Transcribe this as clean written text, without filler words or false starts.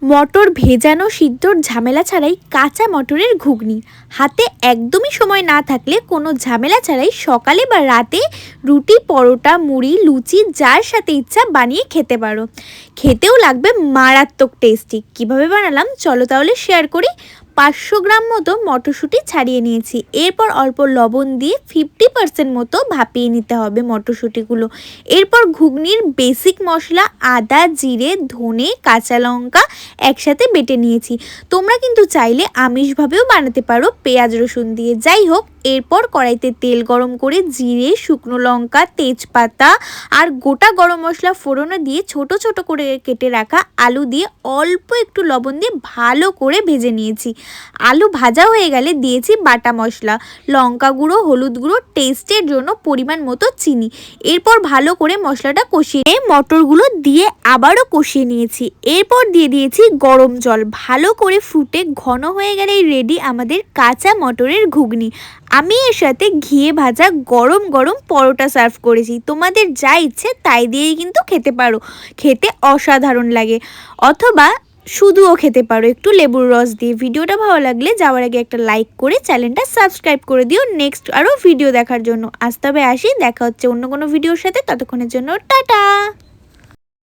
মটর ভেজানো সিদ্ধর ঝামেলা ছাড়াই কাঁচা মটরের ঘুগনি। হাতে একদমই সময় না থাকলে কোনো ঝামেলা ছাড়াই সকালে বা রাতে রুটি, পরোটা, মুড়ি, লুচি যার সাথে ইচ্ছা বানিয়ে খেতে পারো। খেতেও লাগবে মারাত্মক টেস্টি। কিভাবে বানালাম চলো তাহলে শেয়ার করি। 500 গ্রাম মতো মটরশুঁটি ছাড়িয়ে নিয়েছি। এরপর অল্প লবণ দিয়ে 50% মতো ভাপিয়ে নিতে হবে মটরশুঁটিগুলো। এরপর ঘুগনির বেসিক মশলা আদা, জিরে, ধনে, কাঁচা লঙ্কা একসাথে বেটে নিয়েছি। তোমরা কিন্তু চাইলে আমিষভাবেও বানাতে পারো পেঁয়াজ রসুন দিয়ে। যাই হোক, এরপর কড়াইতে তেল গরম করে জিরে, শুকনো লঙ্কা, তেজপাতা আর গোটা গরম মশলা ফোড়নে দিয়ে ছোট ছোট করে কেটে রাখা আলু দিয়ে অল্প একটু লবণ দিয়ে ভালো করে ভেজে নিয়েছি। আলু ভাজা হয়ে গেলে দিয়েছি বাটা মশলা, লঙ্কা গুঁড়ো, হলুদ গুঁড়ো, টেস্টের জন্য পরিমাণ মতো চিনি। এরপর ভালো করে মশলাটা কষিয়ে মটরগুলো দিয়ে আবারও কষিয়ে নিয়েছি। এরপর দিয়ে দিয়েছি গরম জল। ভালো করে ফুটে ঘন হয়ে গেলেই রেডি আমাদের কাঁচা মটরের ঘুগনি। আমি এর সাথে ঘিয়ে ভাজা গরম গরম পরোটা সার্ভ করেছি। তোমাদের যা ইচ্ছে তাই দিয়েই কিন্তু খেতে পারো, খেতে অসাধারণ লাগে। অথবা শুধুও খেতে পারো একটু লেবুর রস দিয়ে। ভিডিওটা ভালো লাগলে যাওয়ার আগে একটা লাইক করে চ্যানেলটা সাবস্ক্রাইব করে দিও নেক্সট আরও ভিডিও দেখার জন্য। আজ তবে আসি, দেখা হচ্ছে অন্য কোনো ভিডিওর সাথে। ততক্ষণের জন্য টাটা।